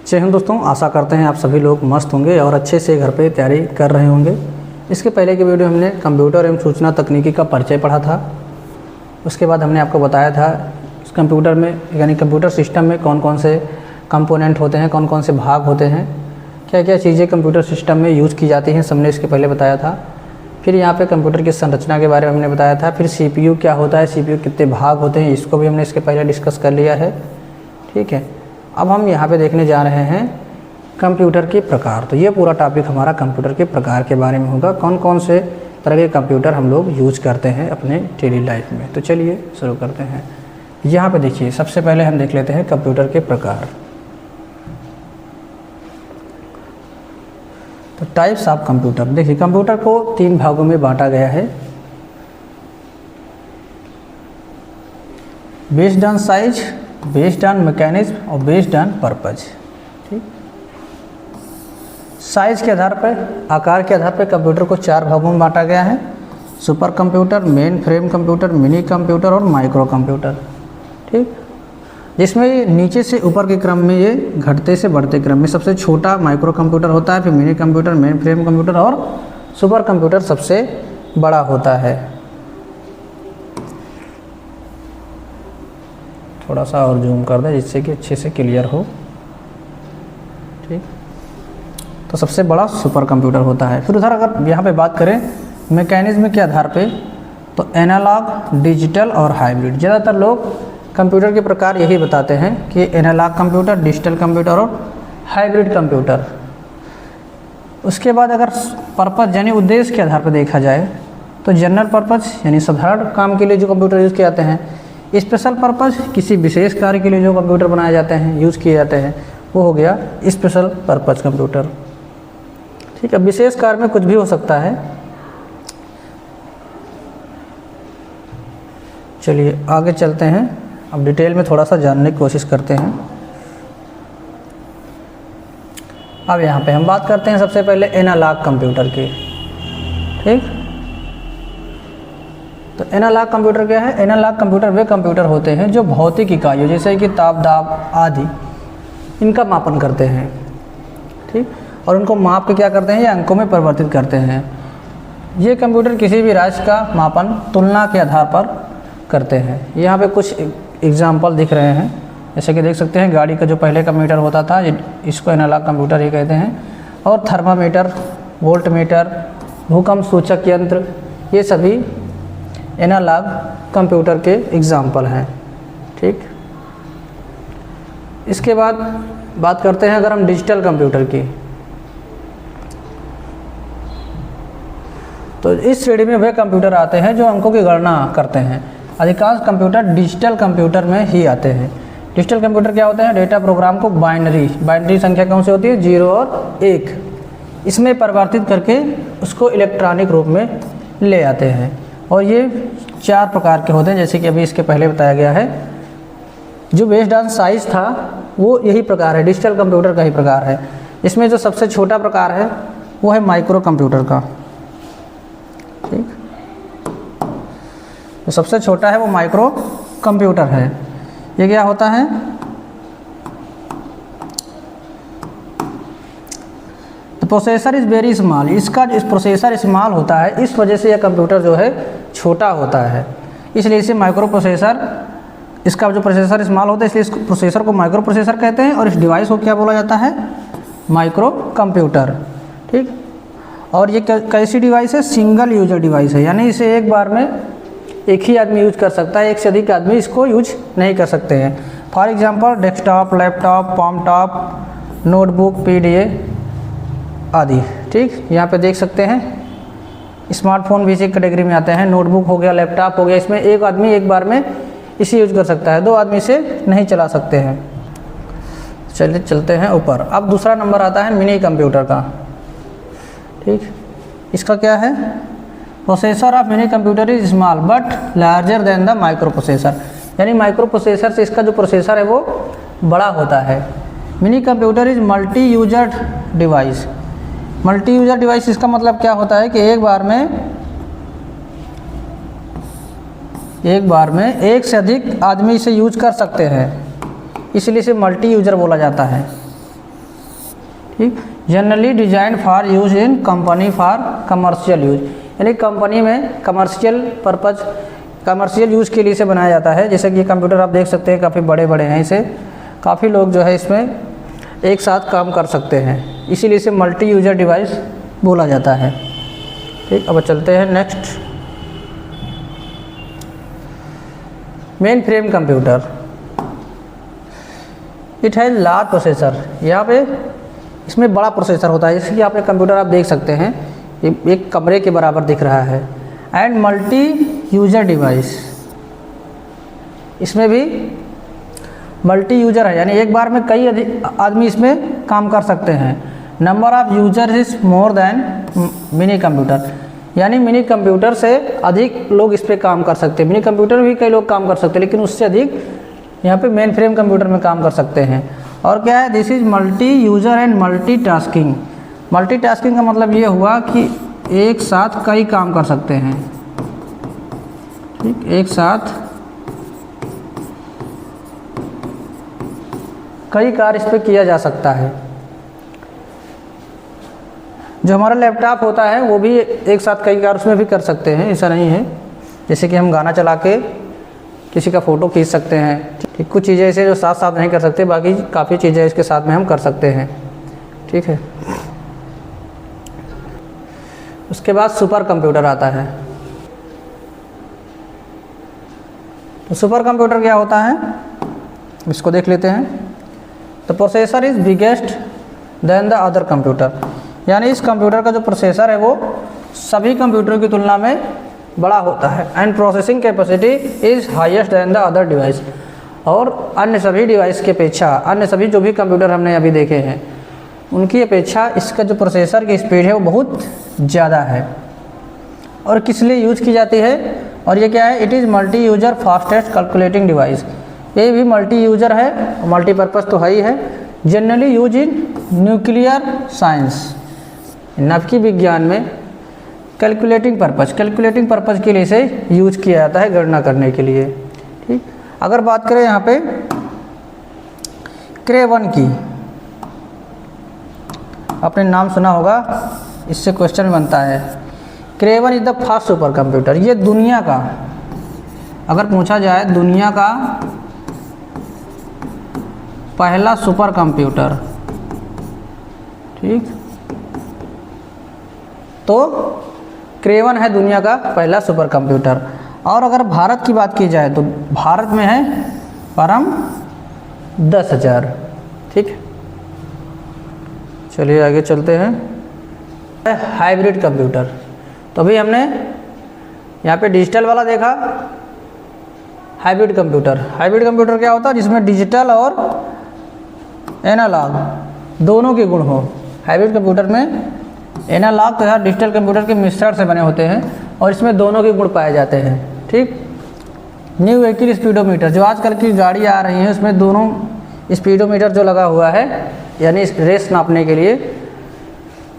जय हिंद दोस्तों, आशा करते हैं आप सभी लोग मस्त होंगे और अच्छे से घर पे तैयारी कर रहे होंगे। इसके पहले की वीडियो हमने कंप्यूटर एवं सूचना तकनीकी का परिचय पढ़ा था। उसके बाद हमने आपको बताया था इस कंप्यूटर में यानी कंप्यूटर सिस्टम में कौन कौन से कंपोनेंट होते हैं, कौन कौन से भाग होते हैं, क्या क्या चीज़ें कंप्यूटर सिस्टम में यूज़ की जाती हैं, सबने इसके पहले बताया था। फिर यहाँ पे कंप्यूटर की संरचना के बारे में हमने बताया था। फिर CPU क्या होता है, CPU कितने भाग होते हैं, इसको भी हमने इसके पहले डिस्कस कर लिया है। ठीक है, अब हम यहाँ पे देखने जा रहे हैं कंप्यूटर के प्रकार। तो ये पूरा टॉपिक हमारा कंप्यूटर के प्रकार के बारे में होगा, कौन कौन से तरह के कंप्यूटर हम लोग यूज़ करते हैं अपने डेली लाइफ में। तो चलिए शुरू करते हैं। यहाँ पे देखिए, सबसे पहले हम देख लेते हैं कंप्यूटर के प्रकार। तो टाइप्स ऑफ कंप्यूटर, देखिए कंप्यूटर को 3 भागों में बांटा गया है। Based on size, based on mechanism और बेस्ड ऑन पर्पज। ठीक, साइज के आधार पर, आकार के आधार पर कंप्यूटर को 4 भागों में बांटा गया है। Super computer, main frame computer, mini computer और माइक्रो कंप्यूटर। ठीक, जिसमें नीचे से ऊपर के क्रम में, ये घटते से बढ़ते क्रम में सबसे छोटा माइक्रो कंप्यूटर होता है, फिर mini computer, main frame computer और सुपर कंप्यूटर सबसे बड़ा होता है। थोड़ा सा और जूम कर दें जिससे कि अच्छे से क्लियर हो। ठीक, तो सबसे बड़ा सुपर कंप्यूटर होता है। फिर उधर अगर यहाँ पे बात करें मैकेनिज्म के आधार पे, तो एनालॉग, डिजिटल और हाइब्रिड। ज़्यादातर लोग कंप्यूटर के प्रकार यही बताते हैं कि एनालॉग कंप्यूटर, डिजिटल कंप्यूटर और हाइब्रिड कंप्यूटर। उसके बाद अगर पर्पज़ यानी उद्देश्य के आधार पर देखा जाए, तो जनरल पर्पज़ यानी साधारण काम के लिए जो कंप्यूटर यूज़ किए जाते हैं। स्पेशल पर्पज़, किसी विशेष कार्य के लिए जो कंप्यूटर बनाए जाते हैं, यूज़ किए जाते हैं, वो हो गया स्पेशल पर्पज़ कंप्यूटर। ठीक है, विशेष कार्य में कुछ भी हो सकता है। चलिए आगे चलते हैं, अब डिटेल में थोड़ा सा जानने की कोशिश करते हैं। अब यहाँ पे हम बात करते हैं सबसे पहले एनालॉग कंप्यूटर की। ठीक, तो एनालॉग कंप्यूटर क्या है? एनालॉग कंप्यूटर वे कंप्यूटर होते हैं जो भौतिक इकाइयों जैसे कि ताप, दाब आदि इनका मापन करते हैं। ठीक, और उनको माप के क्या करते हैं, ये अंकों में परिवर्तित करते हैं। ये कंप्यूटर किसी भी राशि का मापन तुलना के आधार पर करते हैं। यहाँ पे कुछ एग्जाम्पल दिख रहे हैं, जैसे कि देख सकते हैं गाड़ी का जो पहले कंप्यूटर होता था, इसको एनालॉग कंप्यूटर ही कहते हैं। और थर्मामीटर, वोल्ट मीटर, भूकंप सूचक यंत्र, ये सभी एनालॉग कंप्यूटर के एग्जाम्पल हैं। ठीक, इसके बाद बात करते हैं अगर हम डिजिटल कंप्यूटर की, तो इस श्रेणी में वे कंप्यूटर आते हैं जो अंकों की गणना करते हैं। अधिकांश कंप्यूटर डिजिटल कंप्यूटर में ही आते हैं। डिजिटल कंप्यूटर क्या होते हैं? डेटा प्रोग्राम को बाइनरी संख्या कौन सी होती है? 0 और 1, इसमें परिवर्तित करके उसको इलेक्ट्रॉनिक रूप में ले आते हैं। और ये 4 प्रकार के होते हैं, जैसे कि अभी इसके पहले बताया गया है। जो बेस्ड ऑन साइज था वो यही प्रकार है, डिजिटल कंप्यूटर का ही प्रकार है। इसमें जो सबसे छोटा प्रकार है वो है माइक्रो कंप्यूटर का। ठीक, तो सबसे छोटा है वो माइक्रो कंप्यूटर है। ये क्या होता है? तो प्रोसेसर इज़ वेरी स्मॉल, इसका इस प्रोसेसर स्मॉल होता है, इस वजह से यह कंप्यूटर जो है छोटा होता है, इसलिए इसे माइक्रो प्रोसेसर, इसका जो प्रोसेसर स्मॉल होता है इसलिए इस प्रोसेसर को माइक्रो प्रोसेसर कहते हैं। और इस डिवाइस को क्या बोला जाता है? Micro computer. ठीक, और ये कैसी डिवाइस है? सिंगल यूजर डिवाइस है, यानी इसे एक बार में एक ही आदमी यूज कर सकता है, एक से अधिक आदमी इसको यूज नहीं कर सकते हैं। For example desktop, laptop, palmtop, notebook, PDA आदि। ठीक, यहाँ पे देख सकते हैं स्मार्टफोन भी इसी कैटेगरी में आते हैं। नोटबुक हो गया, लैपटॉप हो गया, इसमें एक आदमी एक बार में इसे यूज कर सकता है, 2 आदमी से नहीं चला सकते हैं। चलिए चलते हैं ऊपर। अब दूसरा नंबर आता है मिनी कंप्यूटर का। ठीक, इसका क्या है? Processor of mini computer is small but larger than the micro processor, यानी माइक्रो प्रोसेसर से इसका जो प्रोसेसर है वो बड़ा होता है। Mini computer is multi user device. Multi user device इसका मतलब क्या होता है कि एक बार में एक से अधिक आदमी इसे यूज कर सकते हैं, इसलिए इसे मल्टी यूजर बोला जाता है। ठीक। Generally design for use in company for commercial use, यानी कंपनी में कमर्शियल यूज़ के लिए इसे बनाया जाता है। जैसे कि ये कंप्यूटर आप देख सकते हैं काफ़ी बड़े बड़े हैं, इसे काफ़ी लोग जो है इसमें एक साथ काम कर सकते हैं, इसीलिए इसे मल्टी यूजर डिवाइस बोला जाता है। ठीक, अब चलते हैं next. Main frame computer, it has large processor, यहाँ पे इसमें बड़ा प्रोसेसर होता है। जैसे कि आपने कंप्यूटर आप देख सकते हैं एक कमरे के बराबर दिख रहा है। एंड मल्टी यूजर डिवाइस, इसमें भी मल्टी यूजर है, यानी एक बार में कई आदमी इसमें काम कर सकते हैं। Number of user is more than mini computer, यानी मिनी कंप्यूटर से अधिक लोग इस पर काम कर सकते हैं। मिनी कंप्यूटर भी कई लोग काम कर सकते हैं, लेकिन उससे अधिक यहाँ पे मेन फ्रेम कंप्यूटर में काम कर सकते हैं। और क्या है, this is multi user and multi tasking. Multi tasking का मतलब ये हुआ कि एक साथ कई काम कर सकते हैं। ठीक, एक साथ कई कार्य इस पर किया जा सकता है। जो हमारा लैपटॉप होता है वो भी एक साथ कई कार्य उसमें भी कर सकते हैं, ऐसा नहीं है। जैसे कि हम गाना चला के किसी का फ़ोटो खींच सकते हैं। ठीक, कुछ चीज़ें ऐसे जो साथ साथ नहीं कर सकते, बाकी काफ़ी चीज़ें इसके साथ में हम कर सकते हैं। ठीक है, उसके बाद सुपर कंप्यूटर आता है। तो सुपर कंप्यूटर क्या होता है, इसको देख लेते हैं। The processor is biggest than the other computer, यानी इस कंप्यूटर का जो प्रोसेसर है वो सभी कंप्यूटरों की तुलना में बड़ा होता है। And processing capacity is highest than the other device, और अन्य सभी डिवाइस की अपेक्षा, अन्य सभी जो भी कंप्यूटर हमने अभी देखे हैं उनकी अपेक्षा इसका जो प्रोसेसर की स्पीड है वो बहुत ज़्यादा है। और किस लिए यूज़ की जाती है, और ये क्या है, it is multi user fastest calculating device. ये भी मल्टी यूजर है, मल्टीपर्पज़ तो है ही है। Generally use in nuclear science, नवकी विज्ञान में कैलकुलेटिंग पर्पज़ के लिए इसे यूज किया जाता है, गणना करने के लिए। ठीक, अगर बात करें यहाँ पे क्रे-1 की, आपने नाम सुना होगा, इससे क्वेश्चन बनता है। Cray is the first super computer, ये दुनिया का, अगर पूछा जाए दुनिया का पहला सुपर कंप्यूटर, ठीक, तो क्रे-1 है दुनिया का पहला सुपर कंप्यूटर। और अगर भारत की बात की जाए तो भारत में है परम 10,000। ठीक, चलिए आगे चलते हैं। हाइब्रिड कंप्यूटर, तो अभी हमने यहाँ पे डिजिटल वाला देखा। हाइब्रिड कंप्यूटर क्या होता है, जिसमें डिजिटल और एनालॉग दोनों के गुण हो। हाइब्रिड कंप्यूटर में एनालॉग तथा डिजिटल कंप्यूटर के मिश्रण से बने होते हैं और इसमें दोनों के गुण पाए जाते हैं। ठीक, न्यू व्हीकल स्पीडोमीटर, जो आजकल की गाड़ी आ रही हैं उसमें दोनों स्पीडोमीटर जो लगा हुआ है, यानी रेस नापने के लिए,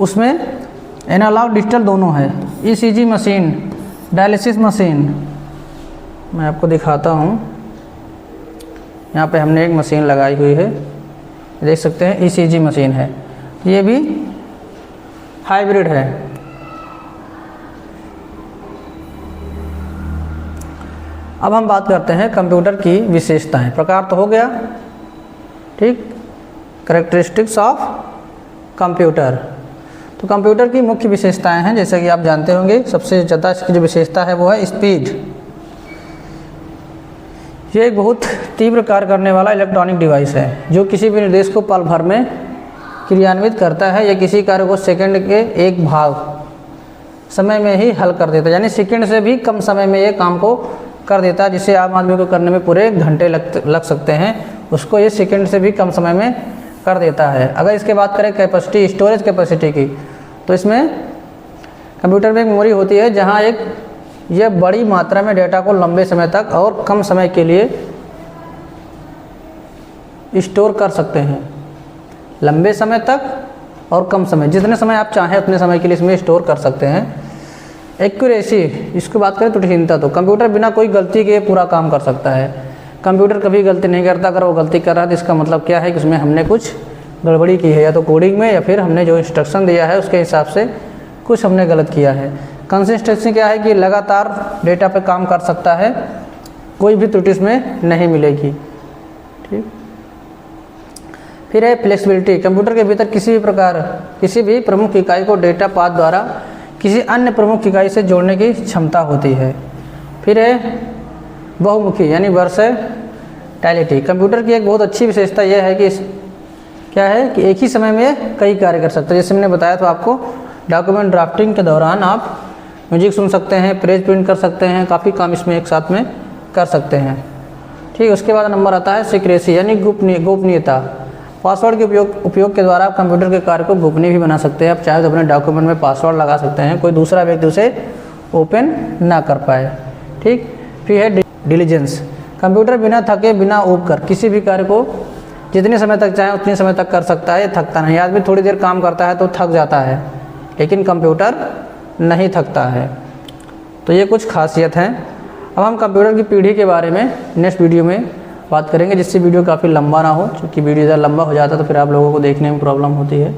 उसमें एनालॉग डिजिटल दोनों है। ईसीजी मशीन, डायलिसिस मशीन, मैं आपको दिखाता हूँ। यहाँ पे हमने एक मशीन लगाई हुई है, देख सकते हैं, ईसीजी मशीन है। ये भी हाइब्रिड है। अब हम बात करते हैं कंप्यूटर की विशेषताएं। प्रकार तो हो गया, ठीक, कैरेक्टरिस्टिक्स ऑफ कंप्यूटर। तो कंप्यूटर की मुख्य विशेषताएं हैं, जैसे कि आप जानते होंगे, सबसे ज़्यादा इसकी जो विशेषता है वो है स्पीड। ये एक बहुत तीव्र कार्य करने वाला इलेक्ट्रॉनिक डिवाइस है जो किसी भी निर्देश को पल भर में क्रियान्वित करता है या किसी कार्य को सेकंड के एक भाग समय में ही हल कर देता है, यानी सेकंड से भी कम समय में ये काम को कर देता है। जिसे आम आदमी को करने में पूरे घंटे लग सकते हैं, उसको ये सेकंड से भी कम समय में कर देता है। अगर इसके बात करें कैपेसिटी, स्टोरेज कैपेसिटी की, तो इसमें कंप्यूटर में एक मेमोरी होती है जहाँ यह बड़ी मात्रा में डेटा को लंबे समय तक और कम समय के लिए स्टोर कर सकते हैं। लंबे समय तक और कम समय, जितने समय आप चाहें उतने समय के लिए इसमें स्टोर कर सकते हैं। एक्यूरेसी, इसकी बात करें त्रुटिहीनता, तो कंप्यूटर बिना कोई गलती के पूरा काम कर सकता है। कंप्यूटर कभी गलती नहीं करता, अगर वो गलती कर रहा है तो इसका मतलब क्या है कि उसमें हमने कुछ गड़बड़ी की है, या तो कोडिंग में या फिर हमने जो इंस्ट्रक्शन दिया है उसके हिसाब से कुछ हमने गलत किया है। कंसिस्टेंसी क्या है कि लगातार डेटा पे काम कर सकता है, कोई भी त्रुटि इसमें नहीं मिलेगी। ठीक, फिर है फ्लेक्सिबिलिटी। कंप्यूटर के भीतर किसी भी प्रमुख इकाई को डेटा पाथ द्वारा किसी अन्य प्रमुख इकाई से जोड़ने की क्षमता होती है। फिर है बहुमुखी यानी वर्सेटैलिटी। कंप्यूटर की एक बहुत अच्छी विशेषता यह है कि क्या है कि एक ही समय में कई कार्य कर सकता है। जैसे मैंने बताया था आपको, डॉक्यूमेंट ड्राफ्टिंग के दौरान आप म्यूजिक सुन सकते हैं, पेज प्रिंट कर सकते हैं, काफ़ी काम इसमें एक साथ में कर सकते हैं। ठीक, उसके बाद नंबर आता है सीक्रेसी यानी गोपनीयता। पासवर्ड के उपयोग के द्वारा आप कंप्यूटर के कार्य को गोपनीय भी बना सकते हैं। आप चाहे तो अपने डॉक्यूमेंट में पासवर्ड लगा सकते हैं, कोई दूसरा व्यक्ति उसे ओपन ना कर पाए। ठीक, फिर है डिलीजेंस। कंप्यूटर बिना थके बिना ऊब कर किसी भी कार्य को जितने समय तक चाहे उतने समय तक कर सकता है, थकता नहीं। आदमी थोड़ी देर काम करता है तो थक जाता है, लेकिन कंप्यूटर नहीं थकता है। तो ये कुछ खासियत हैं। अब हम कंप्यूटर की पीढ़ी के बारे में नेक्स्ट वीडियो में बात करेंगे, जिससे वीडियो काफ़ी लंबा ना हो, क्योंकि वीडियो ज़्यादा लंबा हो जाता है तो फिर आप लोगों को देखने में प्रॉब्लम होती है।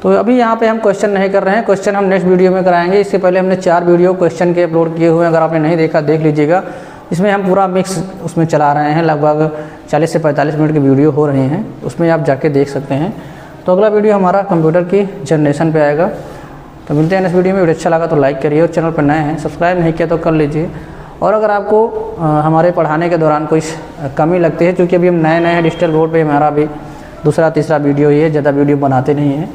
तो अभी यहाँ पे हम क्वेश्चन नहीं कर रहे हैं, क्वेश्चन हम नेक्स्ट वीडियो में कराएंगे। इससे पहले हमने 4 वीडियो क्वेश्चन के अपलोड किए हुए हैं, अगर आपने नहीं देखा देख लीजिएगा। इसमें हम पूरा मिक्स उसमें चला रहे हैं, लगभग 40 से 45 मिनट की वीडियो हो रही हैं, उसमें आप जाके देख सकते हैं। तो अगला वीडियो हमारा कंप्यूटर की जनरेशन पे आएगा। तो मिलते हैं नेक्स्ट वीडियो में। वीडियो अच्छा लगा तो लाइक करिए, और चैनल पर नए हैं सब्सक्राइब नहीं किया तो कर लीजिए। और अगर आपको हमारे पढ़ाने के दौरान कोई कमी लगती है, क्योंकि अभी हम नए हैं डिजिटल बोर्ड पे, हमारा अभी दूसरा तीसरा वीडियो ही है, ज़्यादा वीडियो बनाते नहीं हैं।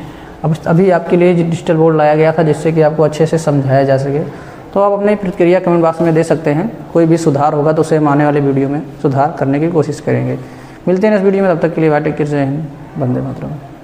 अब अभी आपके लिए डिजिटल बोर्ड लाया गया था जिससे कि आपको अच्छे से समझाया जा सके। तो आप अपनी प्रतिक्रिया कमेंट बॉक्स में दे सकते हैं, कोई भी सुधार होगा तो उसे हम आने वाले वीडियो में सुधार करने की कोशिश करेंगे। मिलते हैं इस वीडियो में, तब तक के लिए बाय टेक केयर, जय हिंद, वंदे मातरम।